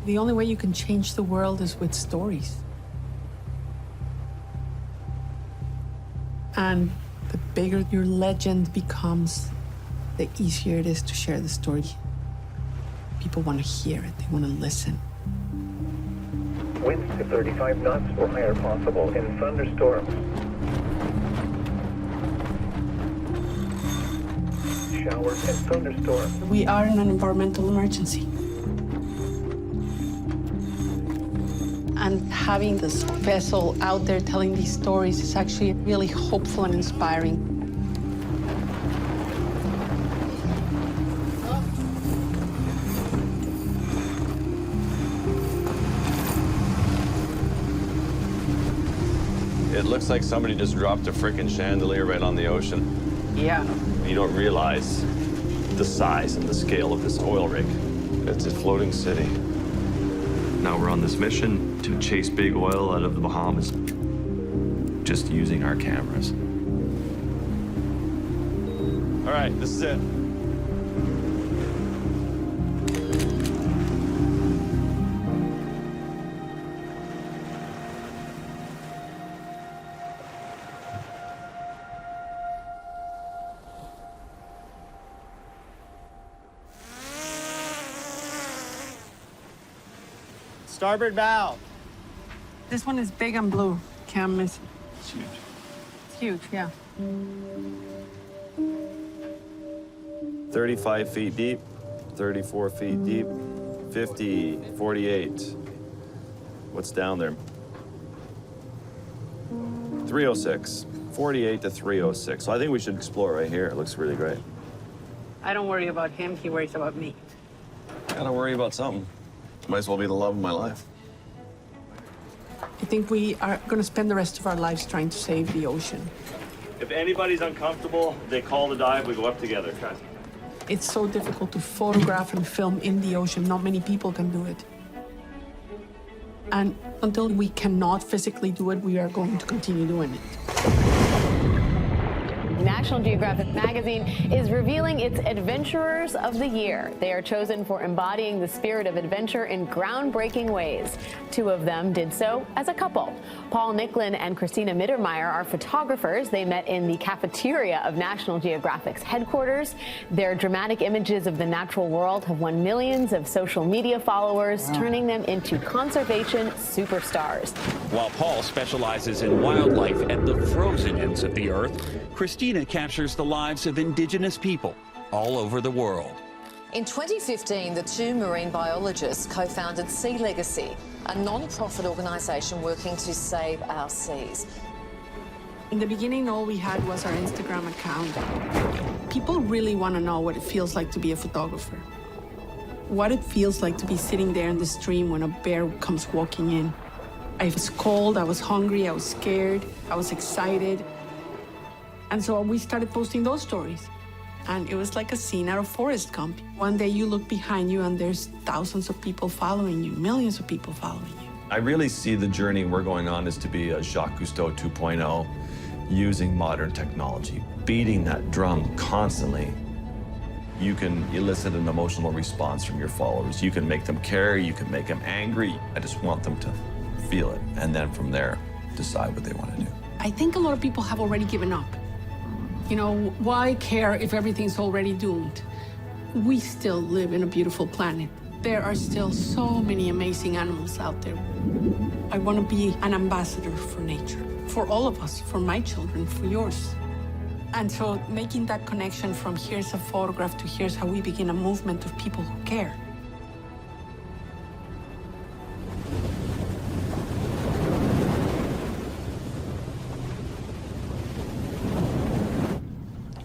The only way you can change the world is with stories. And the bigger your legend becomes, the easier it is to share the story. People want to hear it, they want to listen. Winds to 35 knots or higher possible in thunderstorms. Showers and thunderstorms. We are in an environmental emergency. And having this vessel out there telling these stories is actually really hopeful and inspiring. It looks like somebody just dropped a frickin' chandelier right on the ocean. Yeah. You don't realize the size and the scale of this oil rig. It's a floating city. Now we're on this mission to chase big oil out of the Bahamas, just using our cameras. All right, this is it. Starboard bow. This one is big and blue. Can't miss it. It's huge. It's huge, yeah. 35 feet deep, 34 feet deep, 50, 48. What's down there? 306. 48 to 306. So I think we should explore right here. It looks really great. I don't worry about him, he worries about me. Gotta worry about something. Might as well be the love of my life. I think we are going to spend the rest of our lives trying to save the ocean. If anybody's uncomfortable, they call the dive, we go up together. It's so difficult to photograph and film in the ocean. Not many people can do it. And until we cannot physically do it, we are going to continue doing it. National Geographic magazine is revealing its Adventurers of the Year. They are chosen for embodying the spirit of adventure in groundbreaking ways. Two of them did so as a couple. Paul Nicklen and Cristina Mittermeier are photographers. They met in the cafeteria of National Geographic's headquarters. Their dramatic images of the natural world have won millions of social media followers, turning them into conservation superstars. While Paul specializes in wildlife at the frozen ends of the earth, Cristina captures the lives of indigenous people all over the world. In 2015, the two marine biologists co-founded Sea Legacy, a non-profit organisation working to save our seas. In the beginning, all we had was our Instagram account. People really want to know what it feels like to be a photographer. What it feels like to be sitting there in the stream when a bear comes walking in. I was cold, I was hungry, I was scared, I was excited. And so we started posting those stories. And it was like a scene out of Forrest Gump. One day you look behind you and there's thousands of people following you, millions of people following you. I really see the journey we're going on is to be a Jacques Cousteau 2.0, using modern technology, beating that drum constantly. You can elicit an emotional response from your followers. You can make them care, you can make them angry. I just want them to feel it, and then from there, decide what they want to do. I think a lot of people have already given up. You know, why care if everything's already doomed? We still live in a beautiful planet. There are still so many amazing animals out there. I want to be an ambassador for nature, for all of us, for my children, for yours. And so making that connection from here's a photograph to here's how we begin a movement of people who care.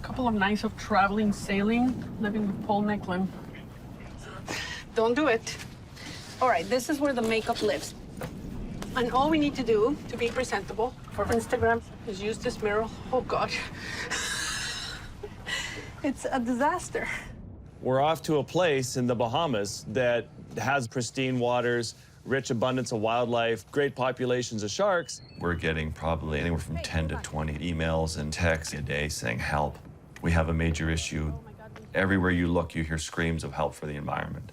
Couple of nights of traveling, sailing, living with Paul Nicklen. Don't do it. All right, this is where the makeup lives. And all we need to do to be presentable for Instagram is use this mirror. Oh, God. It's a disaster. We're off to a place in the Bahamas that has pristine waters, rich abundance of wildlife, great populations of sharks. We're getting probably anywhere from 10 to 20 emails and texts a day saying, help. We have a major issue. Everywhere you look, you hear screams of help for the environment.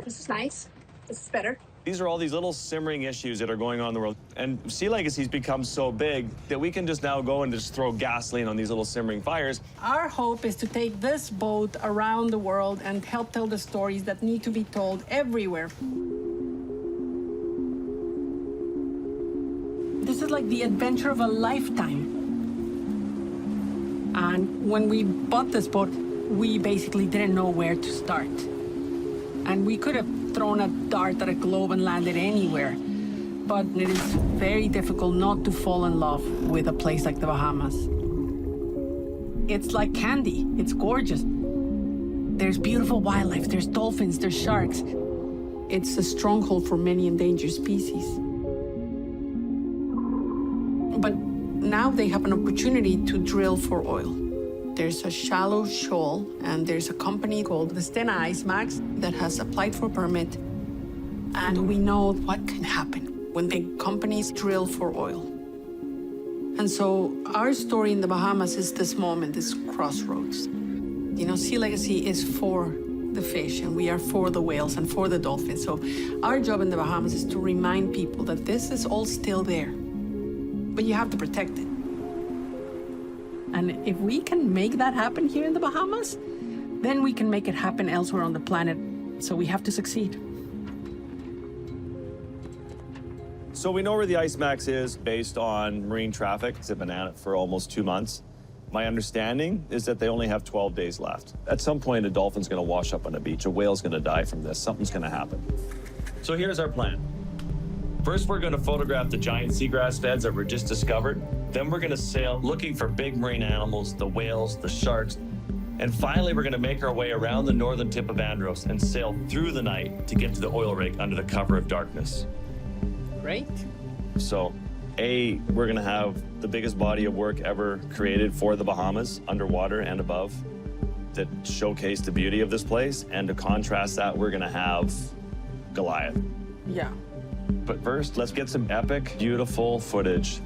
This is nice. This is better. These are all these little simmering issues that are going on in the world. And sea legacy's become so big that we can just now go and just throw gasoline on these little simmering fires. Our hope is to take this boat around the world and help tell the stories that need to be told everywhere. This is like the adventure of a lifetime. And when we bought this boat, we basically didn't know where to start. And we could have thrown a dart at a globe and landed anywhere. But it is very difficult not to fall in love with a place like the Bahamas. It's like candy. It's gorgeous. There's beautiful wildlife. There's dolphins. There's sharks. It's a stronghold for many endangered species. But now they have an opportunity to drill for oil. There's a shallow shoal, and there's a company called the Stena IceMax that has applied for a permit. And we know what can happen when big companies drill for oil. And so our story in the Bahamas is this moment, this crossroads. You know, Sea Legacy is for the fish, and we are for the whales and for the dolphins. So our job in the Bahamas is to remind people that this is all still there, but you have to protect it. And if we can make that happen here in the Bahamas, then we can make it happen elsewhere on the planet. So we have to succeed. So we know where the IceMax is based on marine traffic. It's been at it for almost 2 months. My understanding is that they only have 12 days left. At some point, a dolphin's gonna wash up on a beach. A whale's gonna die from this. Something's gonna happen. So here's our plan. First, we're gonna photograph the giant seagrass beds that were just discovered. Then we're gonna sail looking for big marine animals, the whales, the sharks. And finally, we're gonna make our way around the northern tip of Andros and sail through the night to get to the oil rig under the cover of darkness. Great. So, A, we're gonna have the biggest body of work ever created for the Bahamas, underwater and above, that showcase the beauty of this place. And to contrast that, we're gonna have Goliath. Yeah. But first, let's get some epic, beautiful footage.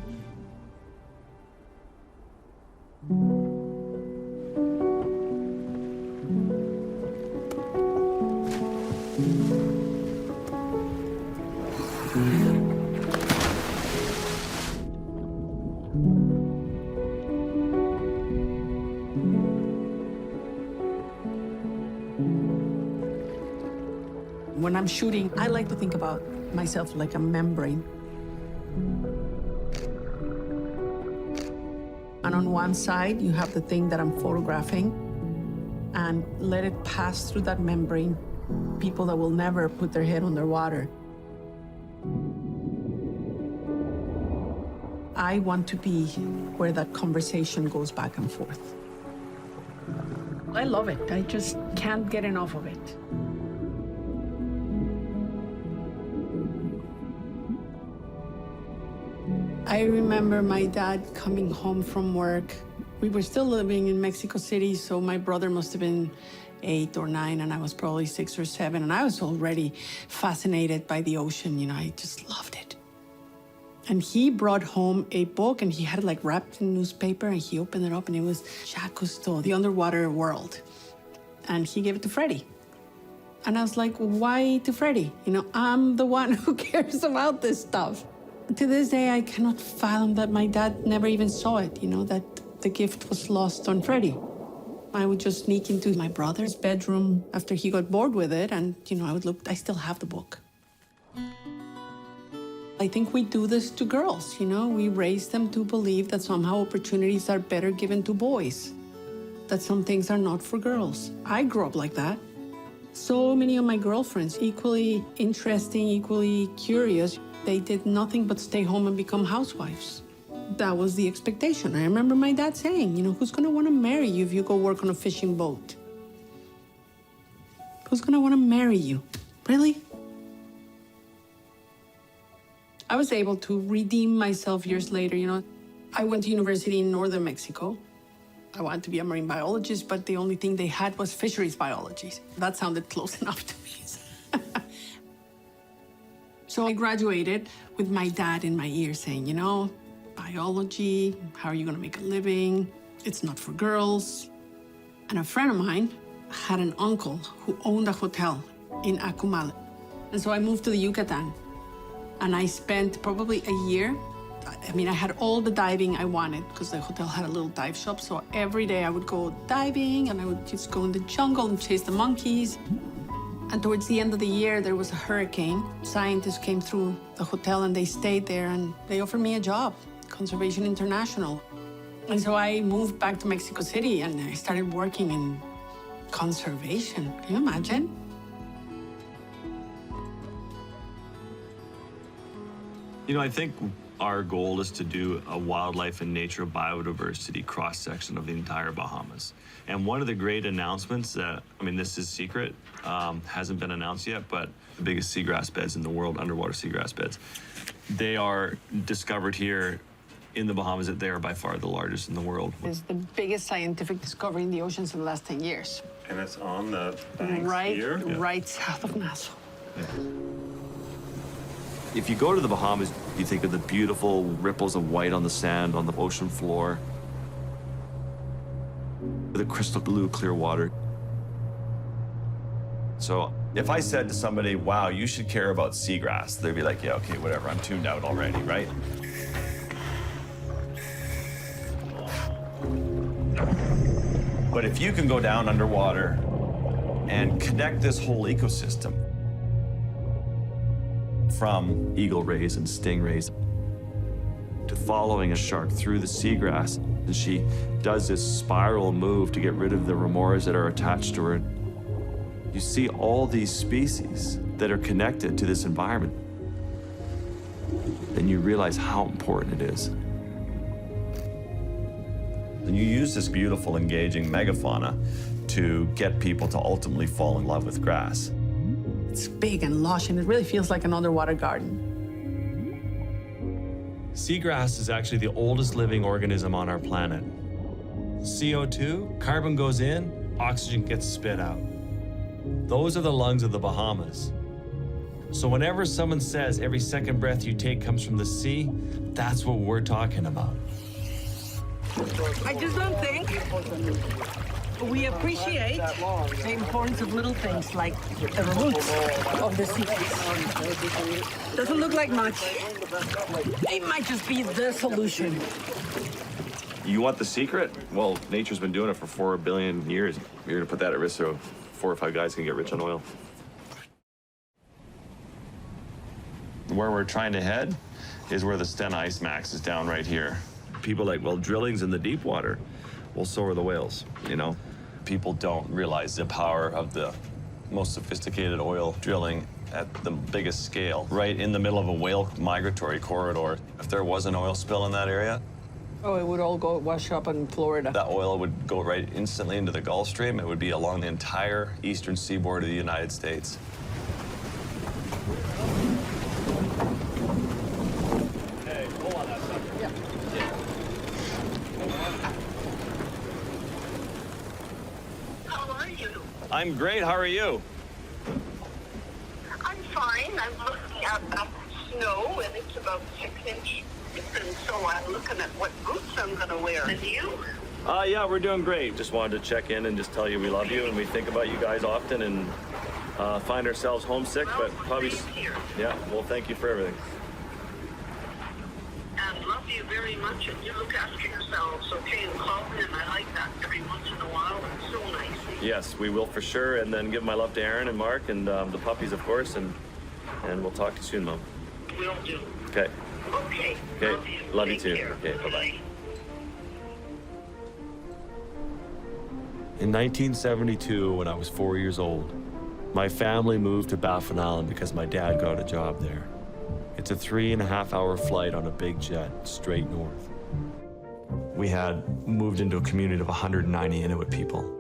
When I'm shooting, I like to think about myself like a membrane. And on one side, you have the thing that I'm photographing, and let it pass through that membrane, people that will never put their head underwater. I want to be where that conversation goes back and forth. I love it. I just can't get enough of it. I remember my dad coming home from work. We were still living in Mexico City, so my brother must have been 8 or 9, and I was probably 6 or 7, and I was already fascinated by the ocean. You know, I just loved it. And he brought home a book, and he had it like wrapped in newspaper, and he opened it up, and it was Jacques Cousteau, The Underwater World. And he gave it to Freddie. And I was like, why to Freddie? You know, I'm the one who cares about this stuff. To this day, I cannot fathom that my dad never even saw it, you know, that the gift was lost on Freddie. I would just sneak into my brother's bedroom after he got bored with it, and, you know, I would look, I still have the book. I think we do this to girls, you know, we raise them to believe that somehow opportunities are better given to boys, that some things are not for girls. I grew up like that. So many of my girlfriends, equally interesting, equally curious, they did nothing but stay home and become housewives. That was the expectation. I remember my dad saying, you know, who's gonna wanna marry you if you go work on a fishing boat? Who's gonna wanna marry you? Really? I was able to redeem myself years later, you know. I went to university in northern Mexico. I wanted to be a marine biologist, but the only thing they had was fisheries biology. That sounded close enough to me. So I graduated with my dad in my ear saying, you know, biology, how are you gonna make a living? It's not for girls. And a friend of mine had an uncle who owned a hotel in Akumal. And so I moved to the Yucatan. And I spent probably a year. I mean, I had all the diving I wanted because the hotel had a little dive shop. So every day I would go diving and I would just go in the jungle and chase the monkeys. And towards the end of the year, there was a hurricane. Scientists came through the hotel and they stayed there and they offered me a job, Conservation International. And so I moved back to Mexico City and I started working in conservation. Can you imagine? You know, I think our goal is to do a wildlife and nature biodiversity cross-section of the entire Bahamas. And one of the great announcements that, I mean, this is secret, hasn't been announced yet, but the biggest seagrass beds in the world, underwater seagrass beds, they are discovered here in the Bahamas. That they are by far the largest in the world. It's the biggest scientific discovery in the oceans in the last 10 years. And it's on the banks here? Right south of Nassau. Yeah. If you go to the Bahamas, you think of the beautiful ripples of white on the sand, on the ocean floor, the crystal blue, clear water. So if I said to somebody, wow, you should care about seagrass, they'd be like, yeah, okay, whatever, I'm tuned out already, right? But if you can go down underwater and connect this whole ecosystem, from eagle rays and stingrays to following a shark through the seagrass, and she does this spiral move to get rid of the remoras that are attached to her. You see all these species that are connected to this environment, then you realize how important it is. And you use this beautiful, engaging megafauna to get people to ultimately fall in love with grass. It's big and lush, and it really feels like an underwater garden. Seagrass is actually the oldest living organism on our planet. CO2, carbon goes in, oxygen gets spit out. Those are the lungs of the Bahamas. So whenever someone says every second breath you take comes from the sea, that's what we're talking about. I just don't think we appreciate the importance of little things like the roots of the sea. Doesn't look like much. It might just be the solution. You want the secret? Well, nature's been doing it for 4 billion years. You're gonna put that at risk so 4 or 5 guys can get rich on oil. Where we're trying to head is where the Sten ice max is down right here. People are like, well, drilling's in the deep water. Well, so are the whales, you know? People don't realize the power of the most sophisticated oil drilling at the biggest scale, right in the middle of a whale migratory corridor. If there was an oil spill in that area, Oh, it would all go wash up in Florida. that oil would go right instantly into the Gulf Stream. It would be along the entire eastern seaboard of the United States. Hey, hold on that sucker. Yeah. How are you? I'm great. How are you? I'm fine. I'm looking at the snow, and it's about 6 inches. And so I'm looking at what boots I'm going to wear. And you? Yeah, we're doing great. Just wanted to check in and just tell you we love you and we think about you guys often and find ourselves homesick, Well, but probably same here. yeah. Well, thank you for everything. And love you very much, and you look after yourselves, okay? And call me, and I like that every once in a while. It's so nice. Yes, we will for sure. And then give my love to Aaron and Mark and the puppies, of course. And we'll talk to you soon, Mom. Will do. Okay. Okay. Okay. Love you. Love you Take too. care. Okay. Bye-bye. In 1972, when I was 4 years old, my family moved to Baffin Island because my dad got a job there. It's a 3.5-hour flight on a big jet straight north. We had moved into a community of 190 Inuit people.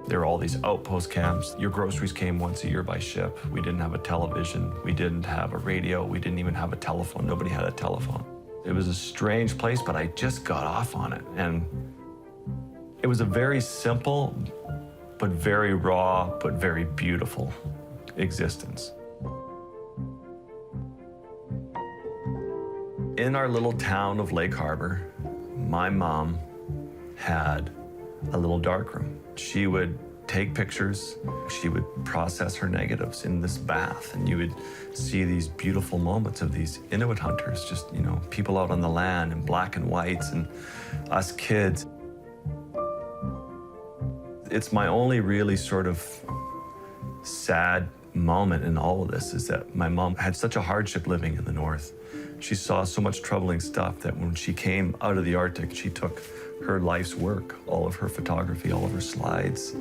There were all these outpost camps. Your groceries came once a year by ship. We didn't have a television. We didn't have a radio. We didn't even have a telephone. Nobody had a telephone. It was a strange place, but I just got off on it. And it was a very simple, but very raw, but very beautiful existence. In our little town of Lake Harbor, my mom had a little darkroom. She would take pictures. She would process her negatives in this bath, and you would see these beautiful moments of these Inuit hunters, just, you know, people out on the land in black and whites, and us kids. It's my only really sort of sad moment in all of this is that my mom had such a hardship living in the North. She saw so much troubling stuff that when she came out of the Arctic, she took her life's work, all of her photography, all of her slides.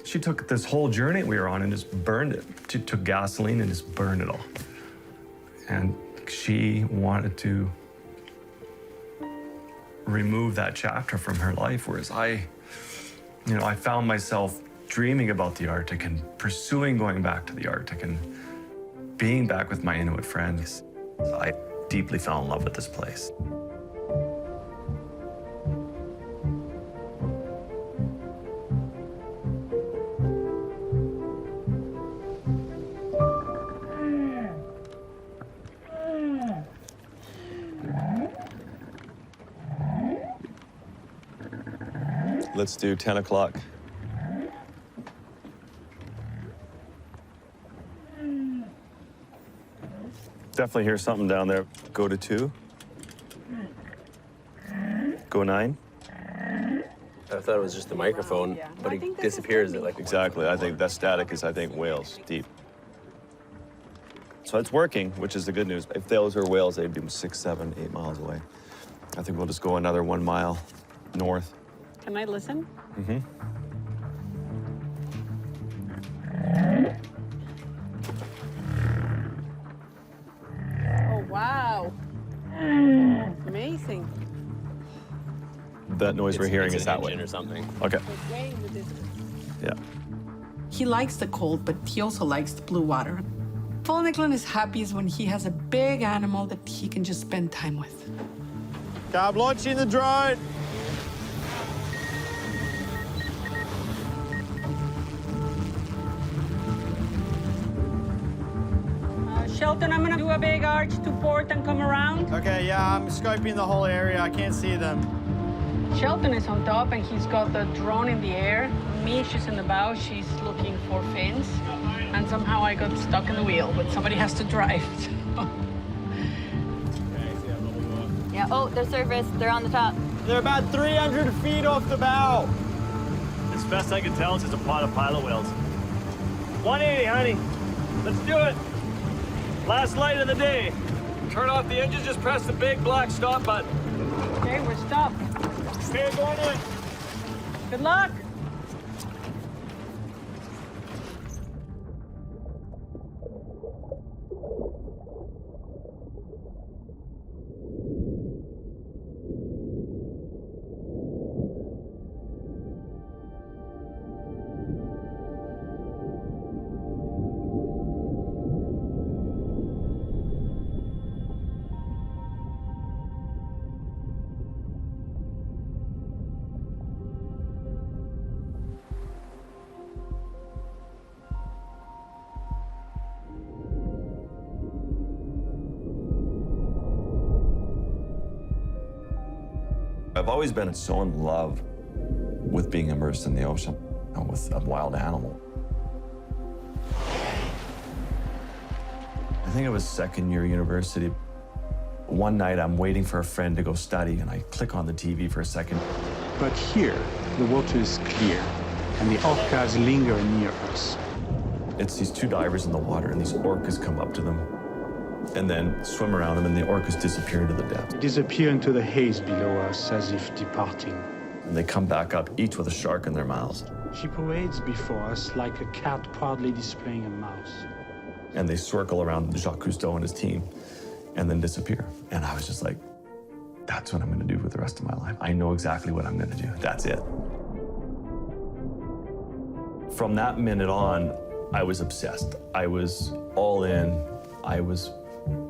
She took this whole journey we were on and just burned it. She took gasoline and just burned it all. And she wanted to remove that chapter from her life, whereas I found myself dreaming about the Arctic and pursuing going back to the Arctic and being back with my Inuit friends. I deeply fell in love with this place. Let's do 10 o'clock. Definitely hear something down there. Go to 2. Go 9. I thought it was just the microphone, but it disappears at like... Exactly. I think that static is, whales, deep. So it's working, which is the good news. If those were whales, they'd be 6, 7, 8 miles away. I think we'll just go another 1 mile north. Can I listen? Mm-hmm. Oh, wow. Amazing. That noise we're hearing is that way. Or something. Okay. Yeah. He likes the cold, but he also likes the blue water. Paul Nicklen is happiest when he has a big animal that he can just spend time with. I'm launching the drone. Shelton, I'm gonna do a big arch to port and come around. Okay, yeah, I'm scoping the whole area. I can't see them. Shelton is on top and he's got the drone in the air. Me, she's in the bow, she's looking for fins. And somehow I got stuck in the wheel, but somebody has to drive. Yeah, oh, they're surfaced. They're on the top. They're about 300 feet off the bow. As best I can tell, it's just a pod of pilot whales. 180, honey. Let's do it. Last light of the day. Turn off the engine, just press the big black stop button. Okay, we're stopped. Okay, going in. Good luck. I've always been so in love with being immersed in the ocean and with a wild animal. I think it was second year university. One night I'm waiting for a friend to go study and I click on the TV for a second. But here, the water is clear and the orcas linger near us. It's these 2 divers in the water and these orcas come up to them and then swim around them and the orcas disappear into the depths. Disappear into the haze below us as if departing. And they come back up, each with a shark in their mouths. She parades before us like a cat proudly displaying a mouse. And they circle around Jacques Cousteau and his team and then disappear. And I was just like, that's what I'm gonna do for the rest of my life. I know exactly what I'm gonna do. That's it. From that minute on, I was obsessed. I was all in. I was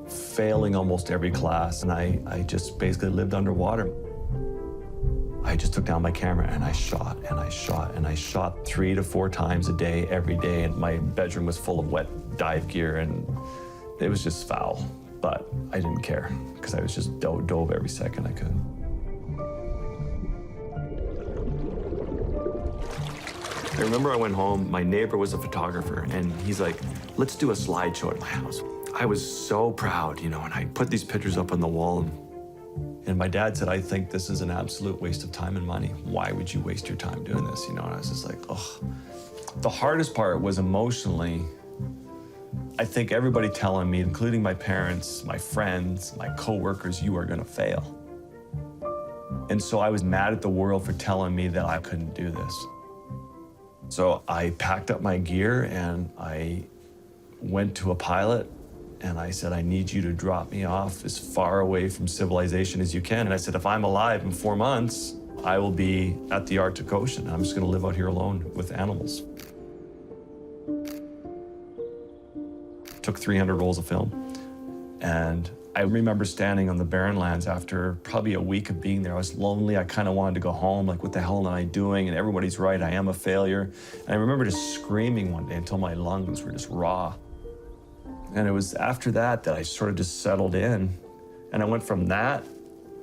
failing almost every class, and I just basically lived underwater. I just took down my camera and I shot and I shot and I shot 3 to 4 times a day, every day, and my bedroom was full of wet dive gear and it was just foul. But I didn't care because I was just dove every second I could. I remember I went home, my neighbor was a photographer, and he's like, let's do a slideshow at my house. I was so proud, and I put these pictures up on the wall, and my dad said, I think this is an absolute waste of time and money. Why would you waste your time doing this? And I was just like, ugh. The hardest part was emotionally, I think everybody telling me, including my parents, my friends, my coworkers, you are gonna fail. And so I was mad at the world for telling me that I couldn't do this. So I packed up my gear and I went to a pilot and I said, I need you to drop me off as far away from civilization as you can. And I said, if I'm alive in 4 months, I will be at the Arctic Ocean. I'm just gonna live out here alone with animals. Took 300 rolls of film. And I remember standing on the barren lands after probably a week of being there. I was lonely. I kind of wanted to go home. Like, what the hell am I doing? And everybody's right. I am a failure. And I remember just screaming one day until my lungs were just raw. And it was after that that I sort of just settled in. And I went from that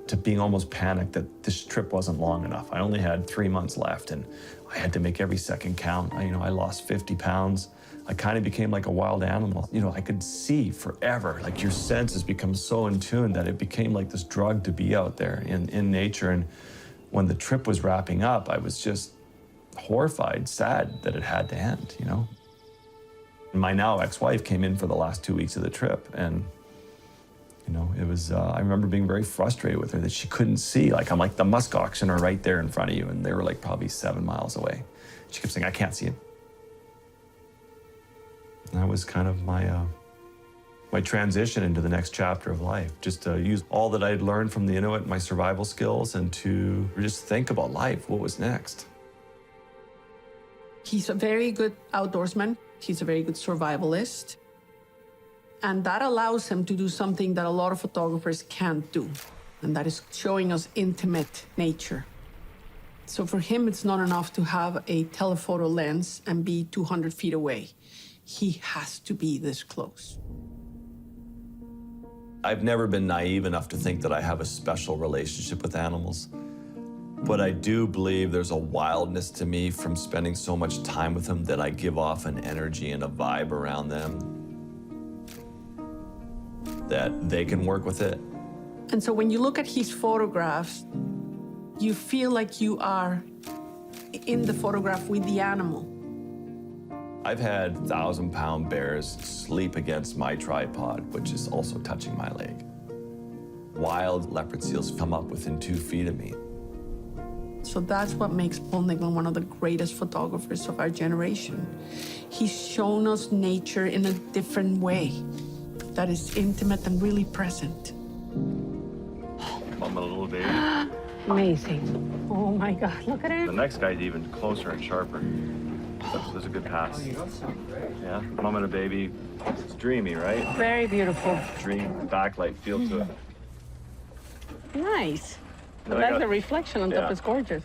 to being almost panicked that this trip wasn't long enough. I only had 3 months left and I had to make every second count. I lost 50 pounds. I kind of became like a wild animal. I could see forever. Like, your senses become so in tune that it became like this drug to be out there in nature. And when the trip was wrapping up, I was just horrified, sad that it had to end, And my now ex-wife came in for the last 2 weeks of the trip. And, it was, I remember being very frustrated with her that she couldn't see. I'm like, the musk oxen are right there in front of you. And they were like probably 7 miles away. She kept saying, I can't see him. And that was kind of my transition into the next chapter of life, just to use all that I'd learned from the Inuit, my survival skills, and to just think about life, what was next. He's a very good outdoorsman. He's a very good survivalist. And that allows him to do something that a lot of photographers can't do, and that is showing us intimate nature. So for him, it's not enough to have a telephoto lens and be 200 feet away. He has to be this close. I've never been naive enough to think that I have a special relationship with animals, but I do believe there's a wildness to me from spending so much time with them that I give off an energy and a vibe around them that they can work with it. And so when you look at his photographs, you feel like you are in the photograph with the animal. I've had 1,000-pound bears sleep against my tripod, which is also touching my leg. Wild leopard seals come up within 2 feet of me. So that's what makes Paul Nicklen one of the greatest photographers of our generation. He's shown us nature in a different way that is intimate and really present. Mama, little baby. Amazing. Oh my God, look at The him. next guy's even closer and sharper. There's a good pass. Yeah, mom and a baby. It's dreamy, right? Very beautiful. Dream, backlight feel to it. Nice. I Then I like got- the reflection on top. yeah. It's gorgeous.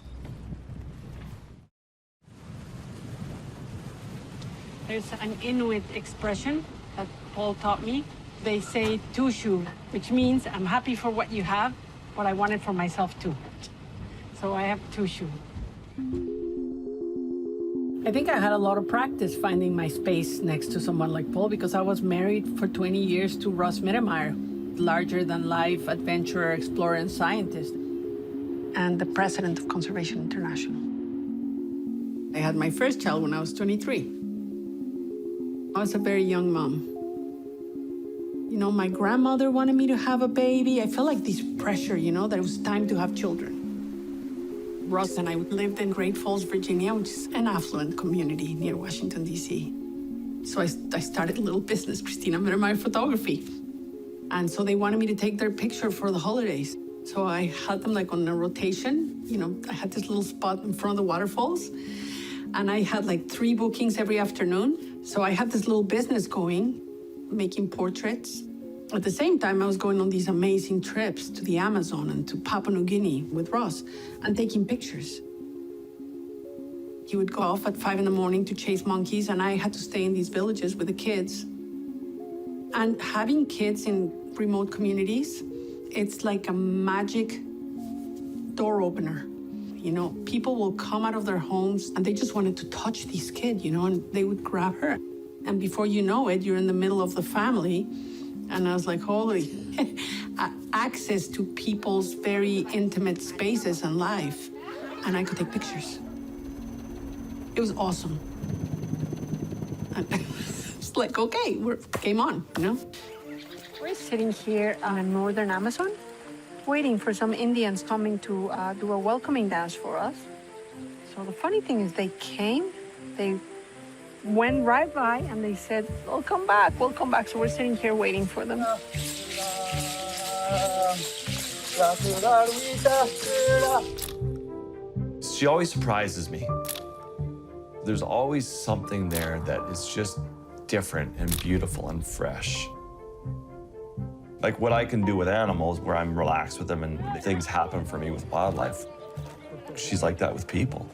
There's an Inuit expression that Paul taught me. They say tushu, which means I'm happy for what you have, but I want it for myself too. So I have tushu. I think I had a lot of practice finding my space next to someone like Paul because I was married for 20 years to Russ Mittermeier, larger-than-life adventurer, explorer, and scientist, and the president of Conservation International. I had my first child when I was 23. I was a very young mom. My grandmother wanted me to have a baby. I felt like this pressure, that it was time to have children. Russ and I lived in Great Falls, Virginia, which is an affluent community near Washington, D.C. So I started a little business, Cristina Mittermeier Photography. And so they wanted me to take their picture for the holidays. So I had them on a rotation. I had this little spot in front of the waterfalls. And I had 3 bookings every afternoon. So I had this little business going, making portraits. At the same time, I was going on these amazing trips to the Amazon and to Papua New Guinea with Ross and taking pictures. He would go off at 5 in the morning to chase monkeys, and I had to stay in these villages with the kids. And having kids in remote communities, it's like a magic door opener. You know, people will come out of their homes and they just wanted to touch this kid, you know, and they would grab her. And before you know it, you're in the middle of the family. And I was like, holy, access to people's very intimate spaces and life. And I could take pictures. It was awesome. And it's like, okay, game on, you know? We're sitting here in northern Amazon, waiting for some Indians coming to do a welcoming dance for us. So the funny thing is they came, they went right by, and they said, we'll come back. So we're sitting here waiting for them. She always surprises me. There's always something there that is just different and beautiful and fresh. Like what I can do with animals, where I'm relaxed with them and things happen for me with wildlife. She's like that with people.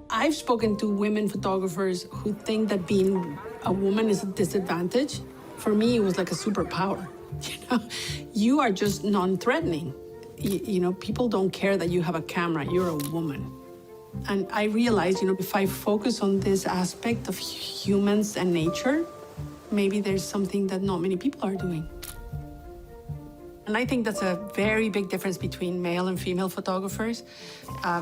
I've spoken to women photographers who think that being a woman is a disadvantage. For me, it was like a superpower. You know, you are just non-threatening. You know, people don't care that you have a camera. You're a woman. And I realized, you know, if I focus on this aspect of humans and nature, maybe there's something that not many people are doing. And I think that's a very big difference between male and female photographers.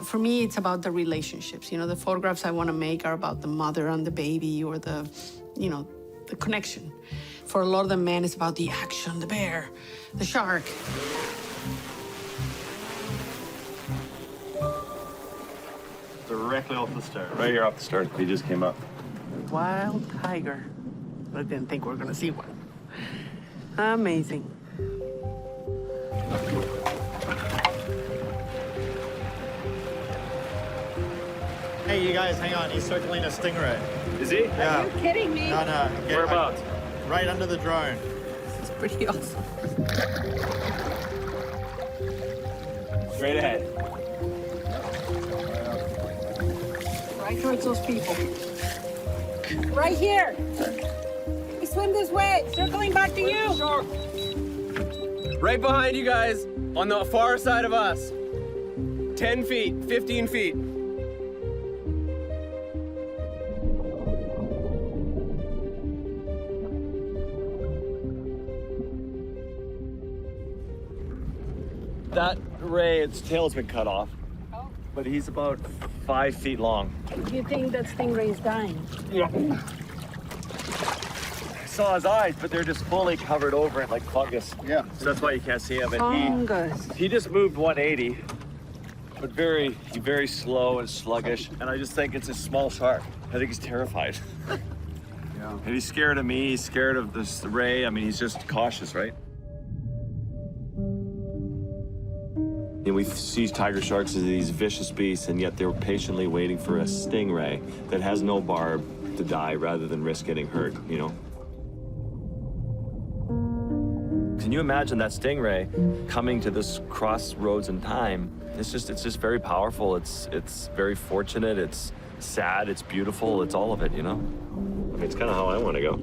For me, it's about the relationships. You know, the photographs I want to make are about the mother and the baby, or the, you know, the connection. For a lot of the men, it's about the action, the bear, the shark. Directly off the start. Right here off the start. He just came up. Wild tiger. I didn't think we were going to see one. Amazing. Hey, you guys, hang on. He's circling a stingray. Is he? Yeah. Are you kidding me? No. Whereabouts? Right under the drone. This is pretty awesome. Straight ahead. Right towards those people. Right here. We swim this way. Circling back to you. Right behind you guys, on the far side of us. 10 feet, 15 feet. That ray, its tail's been cut off, but he's about 5 feet long. Do you think that stingray is dying? Yeah. I saw his eyes, but they're just fully covered over in like fungus. Yeah. So that's why you can't see him. And Fungus. he just moved 180, but very slow and sluggish. And I just think it's a small shark. I think he's terrified. Yeah. And he's scared of me. He's scared of this ray. I mean, he's just cautious, right? And we see tiger sharks as these vicious beasts, and yet they're patiently waiting for a stingray that has no barb to die rather than risk getting hurt, you know? Can you imagine that stingray coming to this crossroads in time? It's just very powerful. It's very fortunate. It's sad. It's beautiful. It's all of it, you know? I mean, it's kind of how I want to go.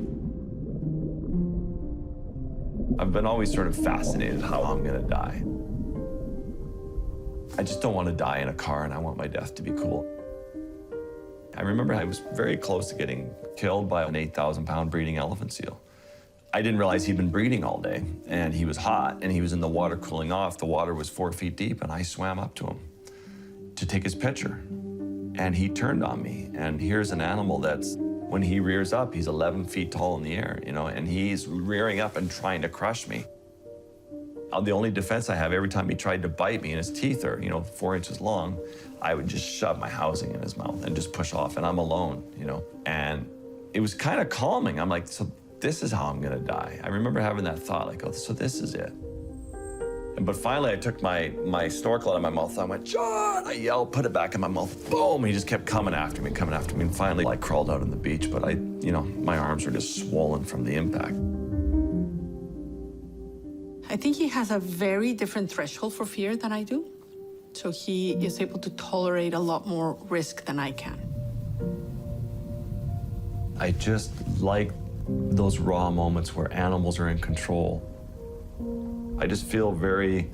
I've been always sort of fascinated how I'm gonna die. I just don't want to die in a car, and I want my death to be cool. I remember I was very close to getting killed by an 8,000-pound breeding elephant seal. I didn't realize he'd been breeding all day, and he was hot, and he was in the water cooling off. The water was 4 feet deep, and I swam up to him to take his picture. And he turned on me, and here's an animal that's, when he rears up, he's 11 feet tall in the air, you know, and he's rearing up and trying to crush me. The only defense I have, every time he tried to bite me and his teeth are, you know, 4 inches long, I would just shove my housing in his mouth and just push off, and I'm alone, you know? And it was kind of calming. I'm like, so this is how I'm gonna die. I remember having that thought, like, oh, so this is it. But finally I took my snorkel out of my mouth. I went, John! I yelled, put it back in my mouth, boom! He just kept coming after me. And finally I crawled out on the beach, but you know, my arms were just swollen from the impact. I think he has a very different threshold for fear than I do. So he is able to tolerate a lot more risk than I can. I just like those raw moments where animals are in control. I just feel very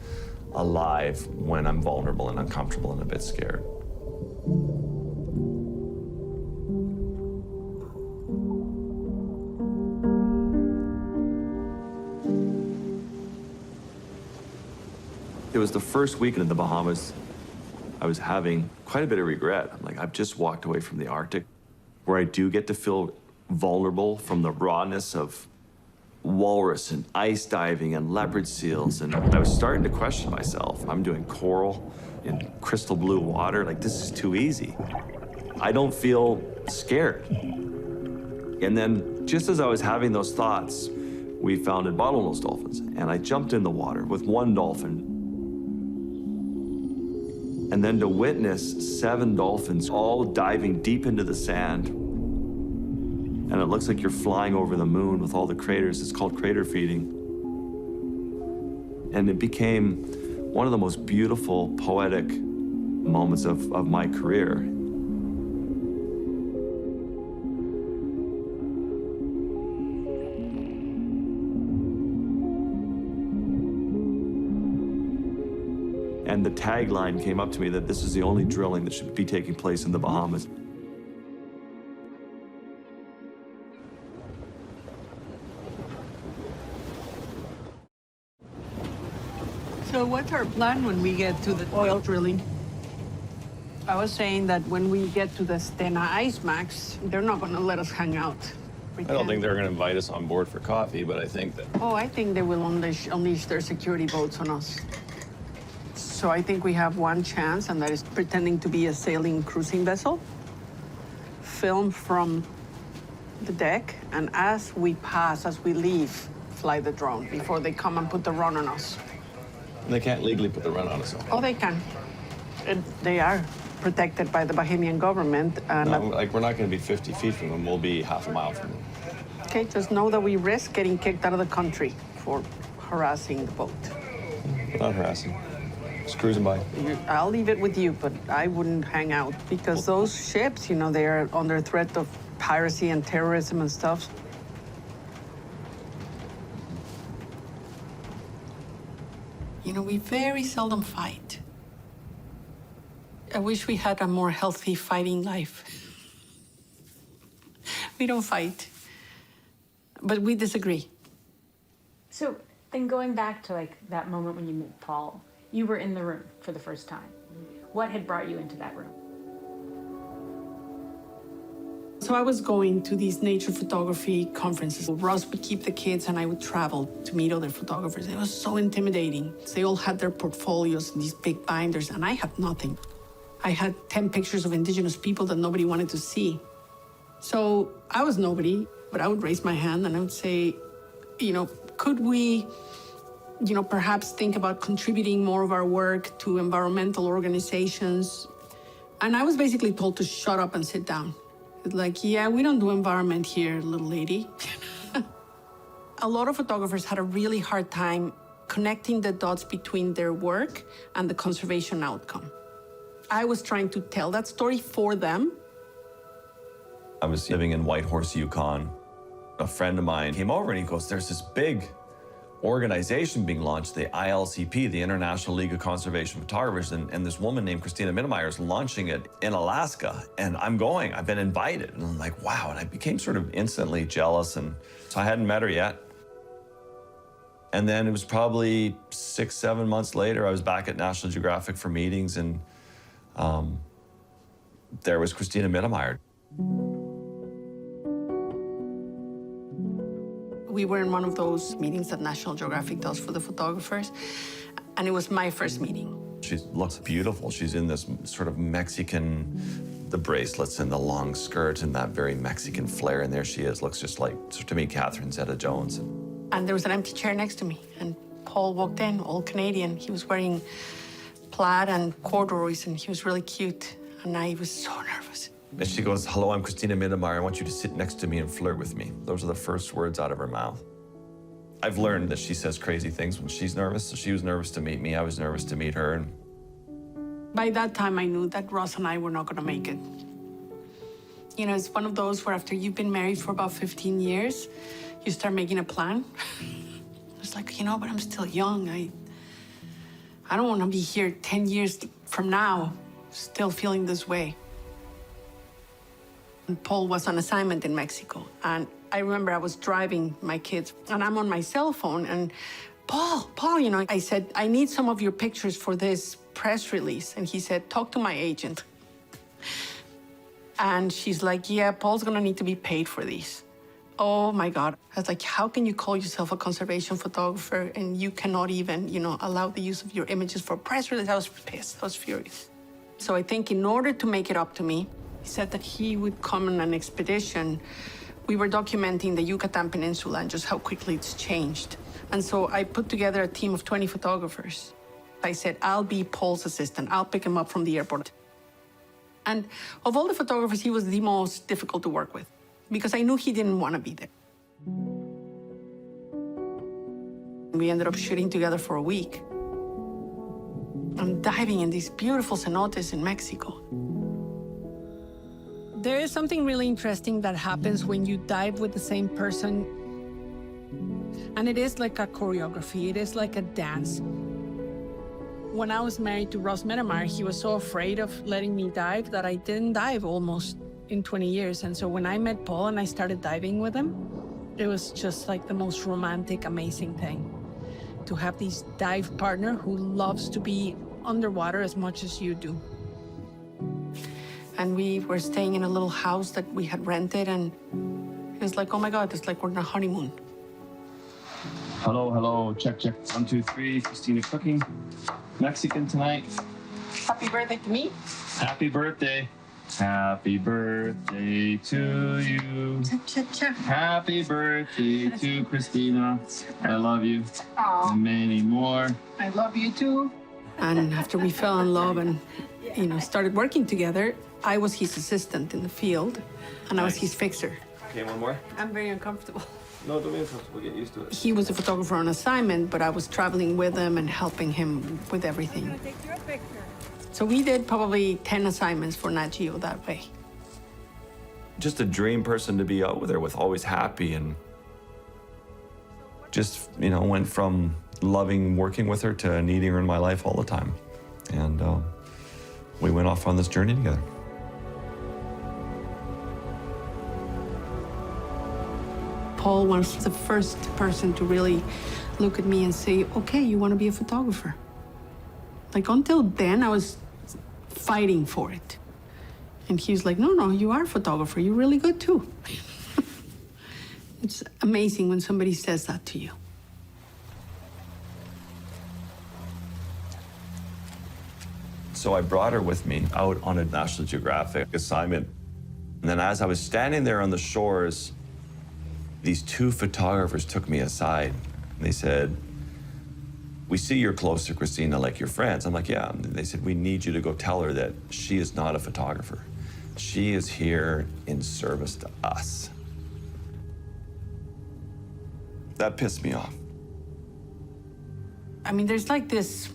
alive when I'm vulnerable and uncomfortable and a bit scared. It was the first weekend in the Bahamas. I was having quite a bit of regret. I'm like, I've just walked away from the Arctic, where I do get to feel vulnerable from the rawness of walrus and ice diving and leopard seals. And I was starting to question myself. I'm doing coral in crystal blue water. Like, this is too easy. I don't feel scared. And then just as I was having those thoughts, we founded bottlenose dolphins. And I jumped in the water with one dolphin. And then to witness 7 dolphins all diving deep into the sand. And it looks like you're flying over the moon with all the craters. It's called crater feeding. And it became one of the most beautiful, poetic moments of my career. And the tagline came up to me that this is the only drilling that should be taking place in the Bahamas. So what's our plan when we get to the oil drilling? I was saying that when we get to the Stena Ice Max, they're not going to let us hang out. I don't think they're going to invite us on board for coffee, but I think that... Oh, I think they will unleash their security boats on us. So I think we have one chance, and that is pretending to be a sailing cruising vessel, film from the deck, and as we pass, as we leave, fly the drone before they come and put the run on us. They can't legally put the run on us. Oh, they can. They are protected by the Bahamian government. And no, like, we're not going to be 50 feet from them. We'll be half a mile from them. Okay, just know that we risk getting kicked out of the country for harassing the boat. We're not harassing. Just cruising by. I'll leave it with you, but I wouldn't hang out because those ships, you know, they are under threat of piracy and terrorism and stuff. You know, we very seldom fight. I wish we had a more healthy fighting life. We don't fight, but we disagree. So then going back to like that moment when you met Paul, you were in the room for the first time. What had brought you into that room? So I was going to these nature photography conferences. Ross would keep the kids and I would travel to meet other photographers. It was so intimidating. They all had their portfolios and these big binders, and I had nothing. I had 10 pictures of indigenous people that nobody wanted to see. So I was nobody, but I would raise my hand and I would say, you know, could we, you know, perhaps think about contributing more of our work to environmental organizations? And I was basically told to shut up and sit down. Like, yeah, we don't do environment here, little lady. A lot of photographers had a really hard time connecting the dots between their work and the conservation outcome. I was trying to tell that story for them. I was living in Whitehorse, Yukon. A friend of mine came over and he goes, there's this big organization being launched, the ILCP, the International League of Conservation Photographers, and this woman named Cristina Mittermeier is launching it in Alaska, and I'm going, I've been invited. And I'm like, wow, and I became sort of instantly jealous, and so I hadn't met her yet. And then it was probably 6-7 months later, I was back at National Geographic for meetings, and there was Cristina Mittermeier. We were in one of those meetings that National Geographic does for the photographers, and it was my first meeting. She looks beautiful. She's in this sort of Mexican, the bracelets and the long skirt and that very Mexican flair, and there she is, looks just like, to me, Catherine Zeta-Jones. And there was an empty chair next to me, and Paul walked in, all Canadian. He was wearing plaid and corduroys, and he was really cute, and I was so nervous. And she goes, hello, I'm Cristina Mittermeier. I want you to sit next to me and flirt with me. Those are the first words out of her mouth. I've learned that she says crazy things when she's nervous, so she was nervous to meet me. I was nervous to meet her. And by that time, I knew that Ross and I were not going to make it. You know, it's one of those where after you've been married for about 15 years, you start making a plan. It's like, you know, but I'm still young. I don't want to be here 10 years from now still feeling this way. And Paul was on assignment in Mexico, and I remember I was driving my kids, and I'm on my cell phone, and Paul, you know, I said, I need some of your pictures for this press release. And he said, talk to my agent. And she's like, yeah, Paul's gonna need to be paid for these. Oh my God. I was like, how can you call yourself a conservation photographer and you cannot even, you know, allow the use of your images for a press release? I was pissed, I was furious. So I think in order to make it up to me, he said that he would come on an expedition. We were documenting the Yucatan Peninsula and just how quickly it's changed. And so I put together a team of 20 photographers. I said, I'll be Paul's assistant. I'll pick him up from the airport. And of all the photographers, he was the most difficult to work with because I knew he didn't want to be there. We ended up shooting together for a week. I'm diving in these beautiful cenotes in Mexico. There is something really interesting that happens when you dive with the same person. And it is like a choreography. It is like a dance. When I was married to Ross Mittermeier, he was so afraid of letting me dive that I didn't dive almost in 20 years. And so when I met Paul and I started diving with him, it was just like the most romantic, amazing thing. To have this dive partner who loves to be underwater as much as you do. And we were staying in a little house that we had rented, and it was like, oh my God, it's like we're on a honeymoon. Hello, hello, check, check, 1, 2, 3, Cristina cooking. Mexican tonight. Happy birthday to me. Happy birthday. Happy birthday to you. Cha-cha-cha. Happy birthday to Cristina. I love you. Aww. And many more. I love you too. And after we fell in love and, you know, started working together, I was his assistant in the field, and I was his fixer. Okay, one more. I'm very uncomfortable. No, don't be uncomfortable. Get used to it. He was a photographer on assignment, but I was traveling with him and helping him with everything. So we did probably 10 assignments for Nat Geo that way. Just a dream person to be out with her with, always happy, and just, you know, went from loving working with her to needing her in my life all the time. And we went off on this journey together. Paul was the first person to really look at me and say, okay, you want to be a photographer. Like, until then, I was fighting for it. And he was like, no, you are a photographer. You're really good, too. It's amazing when somebody says that to you. So I brought her with me out on a National Geographic assignment. And then as I was standing there on the shores, these two photographers took me aside. They said, we see you're close to Cristina like your friends. I'm like, yeah. And they said, we need you to go tell her that she is not a photographer. She is here in service to us. That pissed me off. I mean, there's like this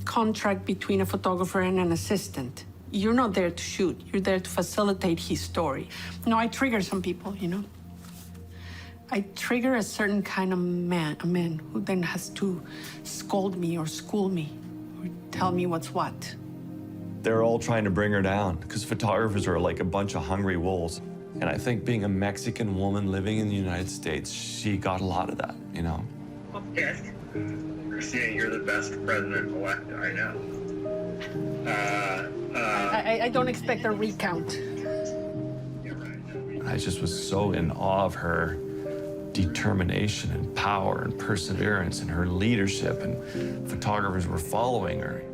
contract between a photographer and an assistant. You're not there to shoot. You're there to facilitate his story. No, I trigger some people, you know. I trigger a certain kind of man, a man who then has to scold me or school me or tell me what's what. They're all trying to bring her down because photographers are like a bunch of hungry wolves. And I think being a Mexican woman living in the United States, she got a lot of that, you know. Yes. Cristina, you're the best president-elect I know. I don't expect a recount. I just was so in awe of her determination and power and perseverance and her leadership, and photographers were following her.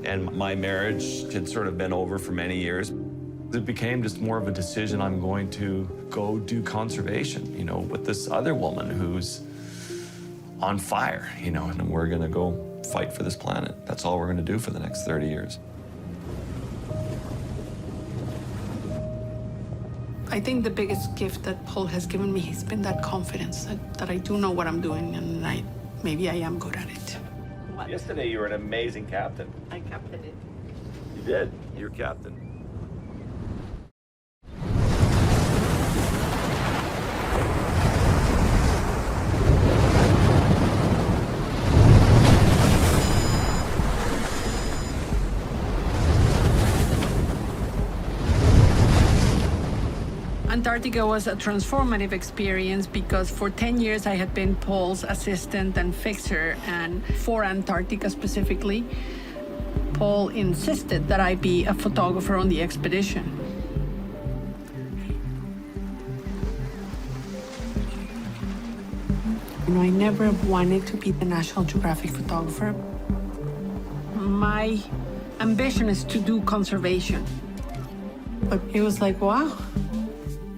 And my marriage had sort of been over for many years. It became just more of a decision. I'm going to go do conservation, you know, with this other woman who's on fire, you know, and we're gonna go fight for this planet. That's all we're gonna do for the next 30 years. I think the biggest gift that Paul has given me has been that confidence that I do know what I'm doing, and maybe I am good at it. Yesterday, you were an amazing captain. I captained it. You did. You're captain. Antarctica was a transformative experience because for 10 years I had been Paul's assistant and fixer, and for Antarctica specifically, Paul insisted that I be a photographer on the expedition. You know, I never wanted to be the National Geographic photographer. My ambition is to do conservation. But it was like, wow,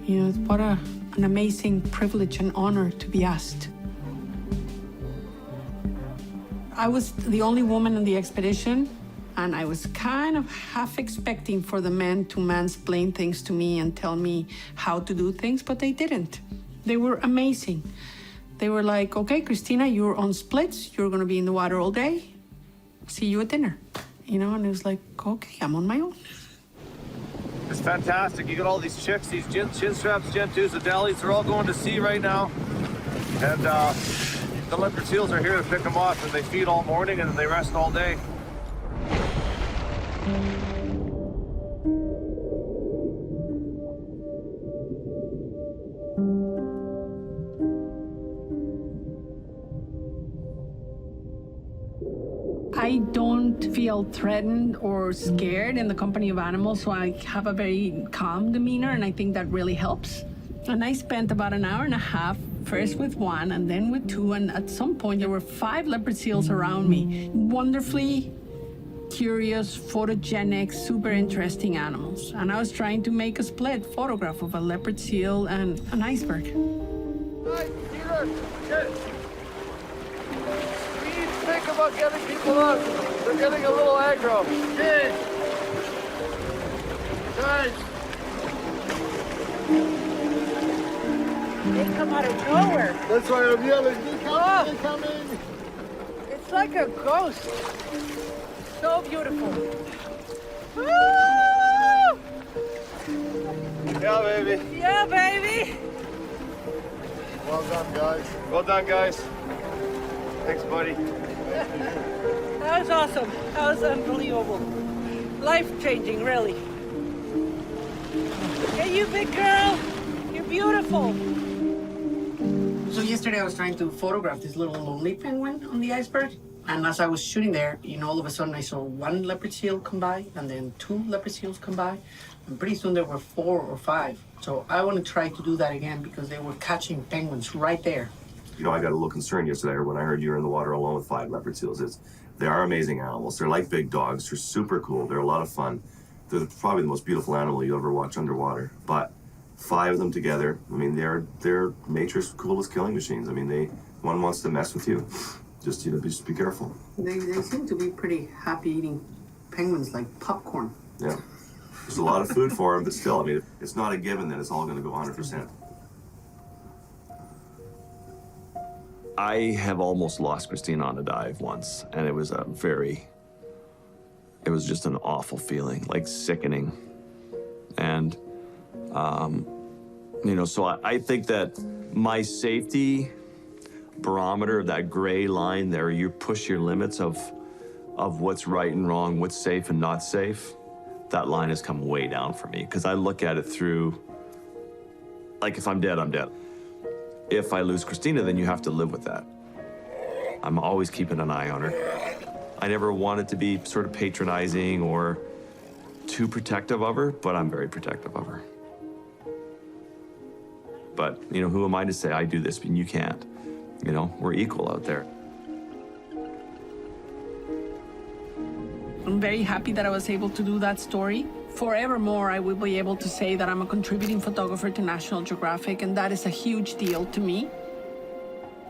you know, what an amazing privilege and honor to be asked. I was the only woman on the expedition, and I was kind of half expecting for the men to mansplain things to me and tell me how to do things, but they didn't. They were amazing. They were like, okay, Cristina, you're on splits. You're going to be in the water all day. See you at dinner. You know, and it was like, okay, I'm on my own. It's fantastic. You got all these chicks, these chin straps, Gen 2s, the delis, they're all going to sea right now. And the leopard seals are here to pick them off, and they feed all morning and then they rest all day. I don't feel threatened or scared in the company of animals, so I have a very calm demeanor, and I think that really helps. And I spent about an hour and a half, first with one and then with two, and at some point there were 5 leopard seals around me. Wonderfully curious, photogenic, super interesting animals. And I was trying to make a split photograph of a leopard seal and an iceberg. Hey, Peter, think about getting people up. They're getting a little aggro. Good. Guys. They come out of nowhere. That's why I'm yelling. They're coming. It's like a ghost. So beautiful. Woo! Yeah, baby. Yeah, baby. Well done, guys. Well done, guys. Thanks, buddy. That was awesome. That was unbelievable. Life-changing, really. Hey, you big girl. You're beautiful. So yesterday I was trying to photograph this little lonely penguin on the iceberg. And as I was shooting there, you know, all of a sudden I saw 1 leopard seal come by, and then 2 leopard seals come by. And pretty soon there were 4 or 5. So I want to try to do that again because they were catching penguins right there. You know, I got a little concerned yesterday when I heard you were in the water alone with 5 leopard seals. They are amazing animals. They're like big dogs. They're super cool. They're a lot of fun. They're probably the most beautiful animal you'll ever watch underwater. But 5 of them together, I mean, they're nature's coolest killing machines. I mean, one wants to mess with you. Just, you know, just be careful. They seem to be pretty happy eating penguins like popcorn. Yeah. There's a lot of food for them, but still, I mean, it's not a given that it's all going to go 100%. I have almost lost Cristina on a dive once, and it was just an awful feeling, like sickening. And, you know, so I think that my safety barometer, that gray line there, you push your limits of what's right and wrong, what's safe and not safe, that line has come way down for me, because I look at it through, like, if I'm dead, I'm dead. If I lose Cristina, then you have to live with that. I'm always keeping an eye on her. I never wanted to be sort of patronizing or too protective of her, but I'm very protective of her. But, you know, who am I to say I do this and you can't? You know, we're equal out there. I'm very happy that I was able to do that story. Forevermore, I will be able to say that I'm a contributing photographer to National Geographic, and that is a huge deal to me.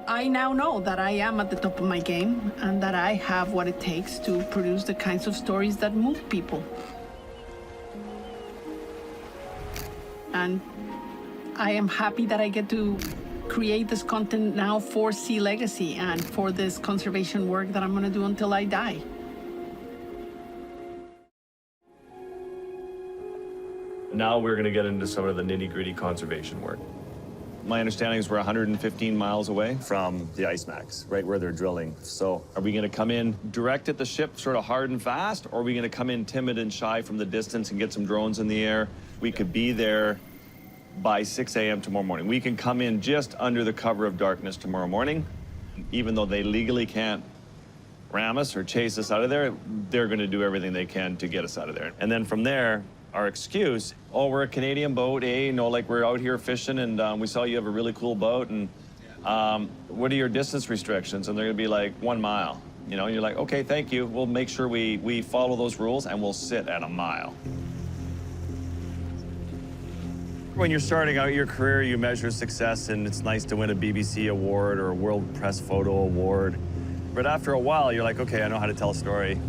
I now know that I am at the top of my game and that I have what it takes to produce the kinds of stories that move people. And I am happy that I get to create this content now for Sea Legacy and for this conservation work that I'm going to do until I die. Now we're going to get into some of the nitty-gritty conservation work. My understanding is we're 115 miles away from the ice max, right where they're drilling. So are we going to come in direct at the ship, sort of hard and fast, or are we going to come in timid and shy from the distance and get some drones in the air? We could be there by 6 a.m. tomorrow morning. We can come in just under the cover of darkness tomorrow morning. Even though they legally can't ram us or chase us out of there, they're going to do everything they can to get us out of there. And then from there, our excuse, oh, we're a Canadian boat, you know, like we're out here fishing and we saw you have a really cool boat and what are your distance restrictions? And they're going to be like 1 mile. You know, and you're like, okay, thank you. We'll make sure we follow those rules and we'll sit at 1 mile. When you're starting out your career, you measure success, and it's nice to win a BBC award or a World Press Photo Award. But after a while, you're like, okay, I know how to tell a story.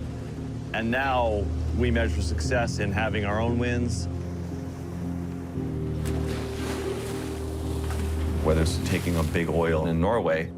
And now we measure success in having our own wins. Whether it's taking a big oil in Norway.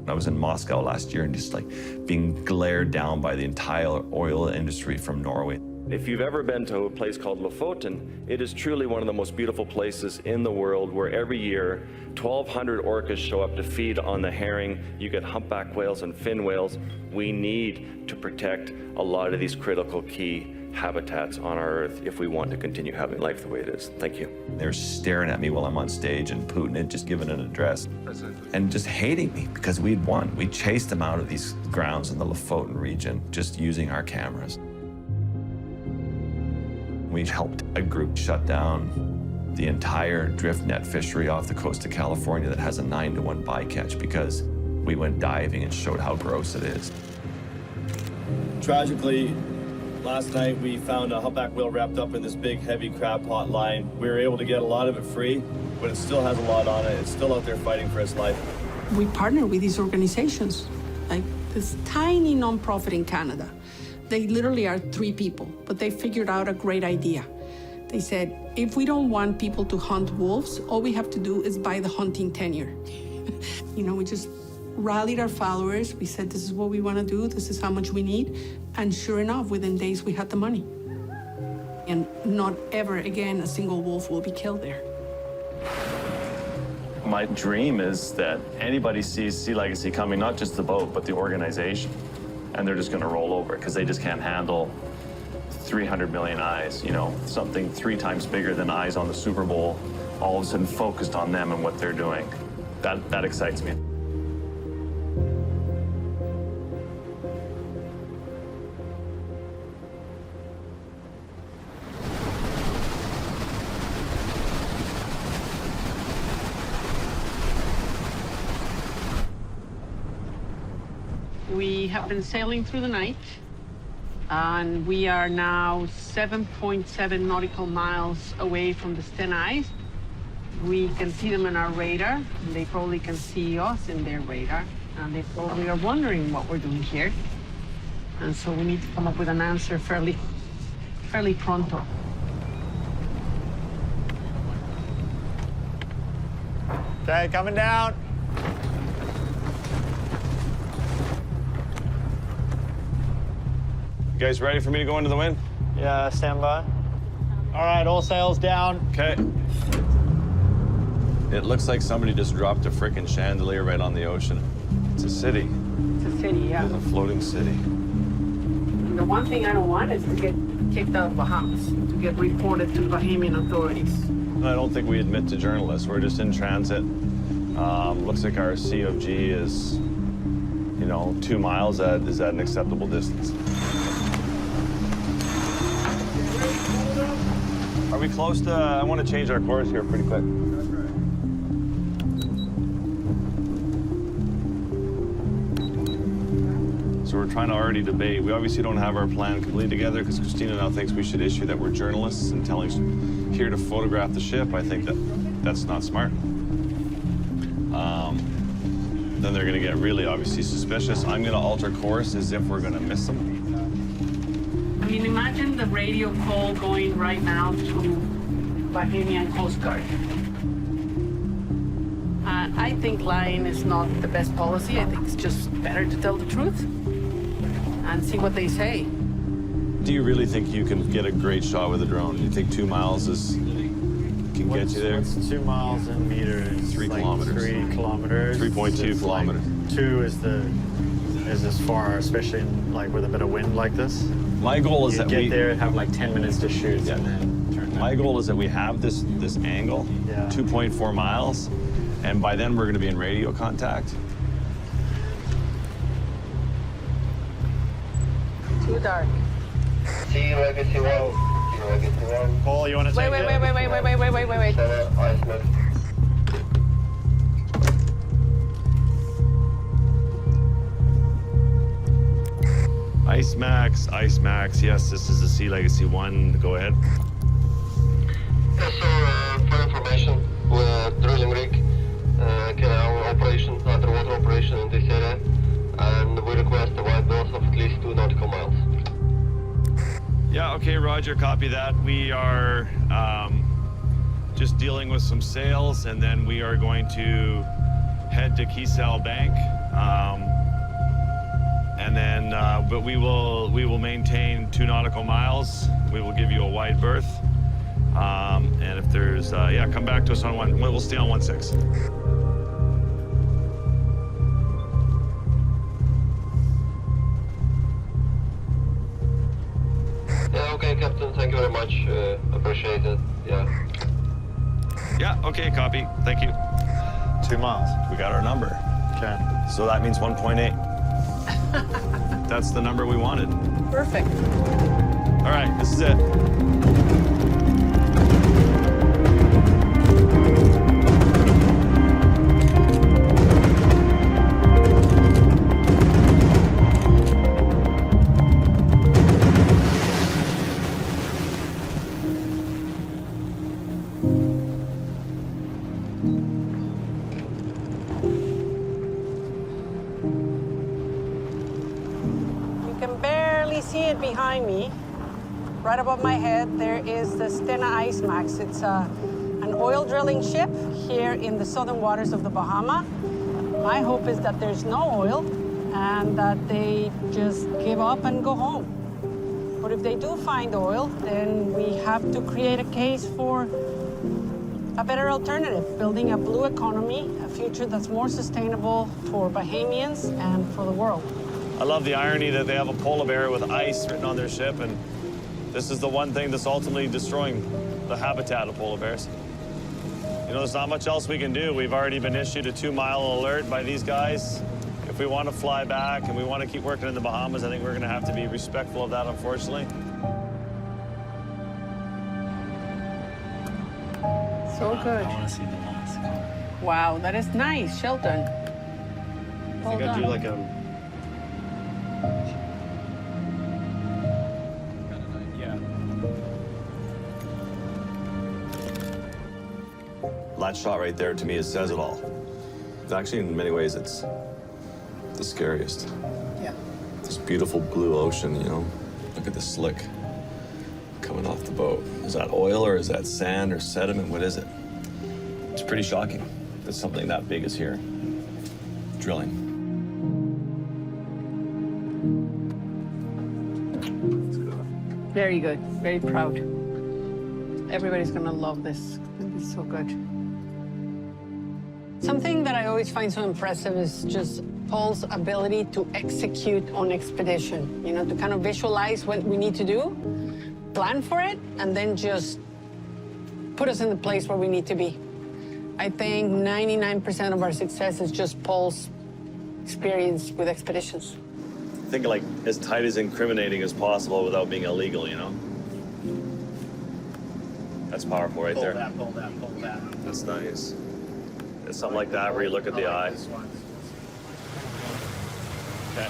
I was in Moscow last year and just like being glared down by the entire oil industry from Norway. If you've ever been to a place called Lofoten, it is truly one of the most beautiful places in the world where every year 1,200 orcas show up to feed on the herring. You get humpback whales and fin whales. We need to protect a lot of these critical key habitats on our Earth if we want to continue having life the way it is. Thank you. They're staring at me while I'm on stage and Putin had just given an address and just hating me because we'd won. We chased them out of these grounds in the Lofoten region just using our cameras. We helped a group shut down the entire drift net fishery off the coast of California that has a 9-to-1 bycatch because we went diving and showed how gross it is. Tragically, last night we found a humpback whale wrapped up in this big, heavy crab pot line. We were able to get a lot of it free, but it still has a lot on it. It's still out there fighting for its life. We partner with these organizations, like this tiny nonprofit in Canada. They literally are 3 people, but they figured out a great idea. They said, if we don't want people to hunt wolves, all we have to do is buy the hunting tenure. You know, we just rallied our followers. We said, this is what we want to do. This is how much we need. And sure enough, within days, we had the money. And not ever again a single wolf will be killed there. My dream is that anybody sees Sea Legacy coming, not just the boat, but the organization. And they're just going to roll over because they just can't handle 300 million eyes, you know, something 3 times bigger than eyes on the Super Bowl, all of a sudden focused on them and what they're doing. That excites me. We have been sailing through the night, and we are now 7.7 nautical miles away from the Sten Ice. We can see them in our radar, and they probably can see us in their radar, and they probably are wondering what we're doing here. And so we need to come up with an answer fairly pronto. Okay, coming down. You guys ready for me to go into the wind? Yeah, stand by. All right, all sails down. Okay. It looks like somebody just dropped a frickin' chandelier right on the ocean. It's a city. It's a city, yeah. It's a floating city. The one thing I don't want is to get kicked out of Bahamas, to get reported to Bahamian authorities. I don't think we admit to journalists. We're just in transit. Looks like our COG is, you know, 2 miles. Is that an acceptable distance? Are we close to, I want to change our course here pretty quick. So we're trying to already debate. We obviously don't have our plan completely together because Cristina now thinks we should issue that we're journalists and telling here to photograph the ship. I think that's not smart. Then they're going to get really obviously suspicious. I'm going to alter course as if we're going to miss them. I mean, imagine the radio call going right now to Bahamian Coast Guard. I think lying is not the best policy. I think it's just better to tell the truth and see what they say. Do you really think you can get a great shot with a drone? You think 2 miles can get you there? What's 2 miles in meters? 3 kilometers. 3 kilometers. 3.2 kilometers. Like 2 is as far, especially in, like with a bit of wind like this. My goal is you that get there, have like 10 minutes to shoot, and then turn. My goal is that we have this angle, 2.4 miles, and by then we're going to be in radio contact. Too dark. See legacy 1. See legacy 1. Paul, you want to Wait, take wait, it? wait, wait, wait, wait, wait, wait, wait, wait, wait. Ice Max, yes, this is the Sea Legacy 1. Go ahead. Yes, sir, for information, we're drilling rig, canal operation, underwater operation in this area, and we request a wide berth of at least 2 nautical miles. Yeah, okay, Roger, copy that. We are just dealing with some sails, and then we are going to head to Keysal Bank. And then, but we will maintain 2 nautical miles. We will give you a wide berth. And if there's, yeah, come back to us on one. We'll stay on 16. Yeah, okay, Captain, thank you very much. Appreciate it, yeah. Yeah, okay, copy. Thank you. 2 miles. We got our number. Okay. So that means 1.8. That's the number we wanted. Perfect. All right, this is it. See it behind me, right above my head, there is the Stena Ice Max. It's an oil drilling ship here in the southern waters of the Bahamas. My hope is that there's no oil and that they just give up and go home. But if they do find oil, then we have to create a case for a better alternative, building a blue economy, a future that's more sustainable for Bahamians and for the world. I love the irony that they have a polar bear with ice written on their ship, and this is the one thing that's ultimately destroying the habitat of polar bears. You know, there's not much else we can do. We've already been issued a 2-mile alert by these guys. If we want to fly back and we want to keep working in the Bahamas, I think we're going to have to be respectful of that, unfortunately. So good. I want to see the last car. Wow, that is nice, Shelton. I think I'd do like a... That shot right there, to me, it says it all. Actually, in many ways, it's the scariest. Yeah. This beautiful blue ocean, you know? Look at the slick coming off the boat. Is that oil or is that sand or sediment? What is it? It's pretty shocking that something that big is here. Drilling. Very good, very proud. Everybody's gonna love this. It's gonna be so good. Something that I always find so impressive is just Paul's ability to execute on expedition. You know, to kind of visualize what we need to do, plan for it, and then just put us in the place where we need to be. I think 99% of our success is just Paul's experience with expeditions. Think like as tight as incriminating as possible without being illegal, you know? That's powerful right there. Pull that. That's nice. It's something like that where you look at the eye. Okay.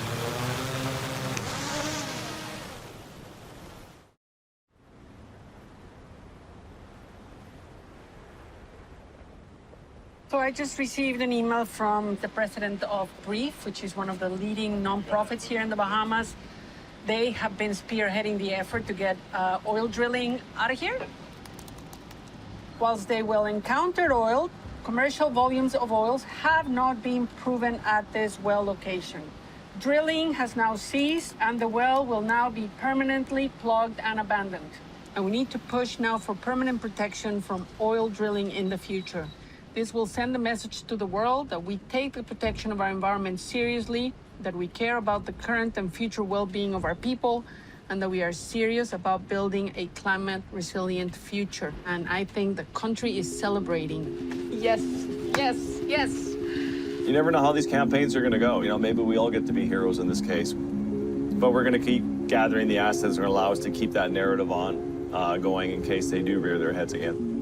So I just received an email from the president of Brief, which is one of the leading nonprofits here in the Bahamas. They have been spearheading the effort to get oil drilling out of here. Whilst they will encounter oil, commercial volumes of oils have not been proven at this well location. Drilling has now ceased and the well will now be permanently plugged and abandoned. And we need to push now for permanent protection from oil drilling in the future. This will send a message to the world that we take the protection of our environment seriously, that we care about the current and future well-being of our people, and that we are serious about building a climate-resilient future. And I think the country is celebrating. Yes, yes, yes. You never know how these campaigns are going to go. You know, maybe we all get to be heroes in this case. But we're going to keep gathering the assets that are going to allow us to keep that narrative on going in case they do rear their heads again.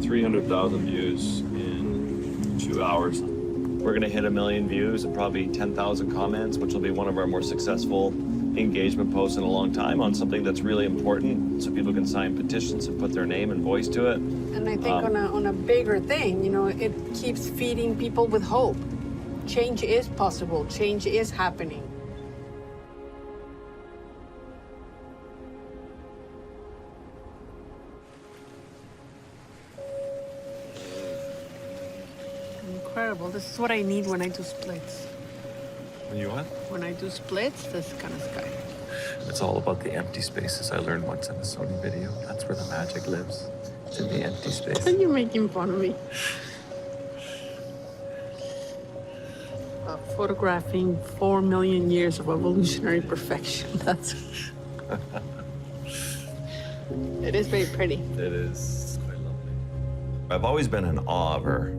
300,000 views in 2 hours. We're going to hit 1 million views and probably 10,000 comments, which will be one of our more successful engagement posts in a long time on something that's really important, so people can sign petitions and put their name and voice to it. And I think on a bigger thing, you know, it keeps feeding people with hope. Change is possible. Change is happening. Incredible. This is what I need when I do splits. When you what? When I do splits, this kind of sky. It's all about the empty spaces. I learned once in a Sony video. That's where the magic lives. It's in the empty space. You're making fun of me. Photographing 4 million years of evolutionary perfection. That's... It is very pretty. It is quite lovely. I've always been in awe of her,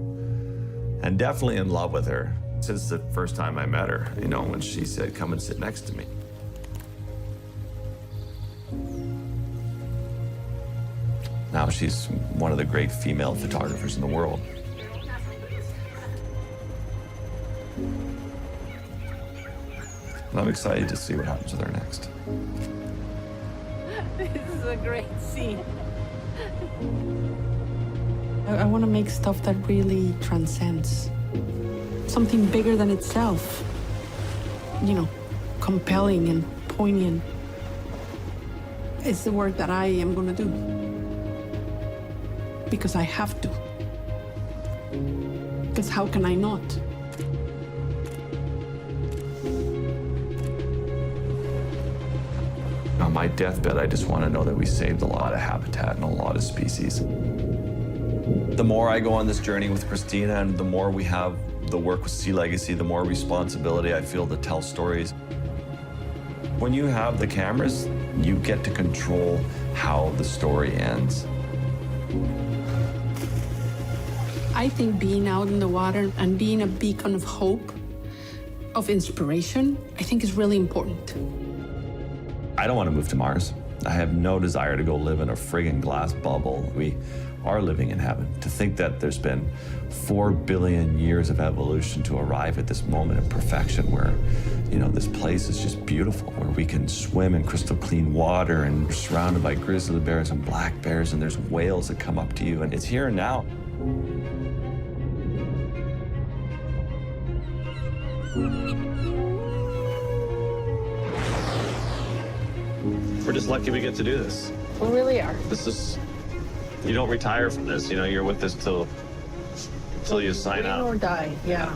and definitely in love with her since the first time I met her, you know, when she said, "Come and sit next to me." Now she's one of the great female photographers in the world. And I'm excited to see what happens with her next. This is a great scene. I want to make stuff that really transcends. Something bigger than itself. You know, compelling and poignant. It's the work that I am going to do. Because I have to. Because how can I not? On my deathbed, I just want to know that we saved a lot of habitat and a lot of species. The more I go on this journey with Cristina and the more we have the work with Sea Legacy, the more responsibility I feel to tell stories. When you have the cameras, you get to control how the story ends. I think being out in the water and being a beacon of hope, of inspiration, I think is really important. I don't want to move to Mars. I have no desire to go live in a friggin' glass bubble. We are living in heaven. To think that there's been 4 billion years of evolution to arrive at this moment of perfection where, you know, this place is just beautiful, where we can swim in crystal clean water and we're surrounded by grizzly bears and black bears and there's whales that come up to you and it's here and now. We're just lucky we get to do this. We really are. This is, you don't retire from this, you know, you're with this till you sign Win out. or die, yeah.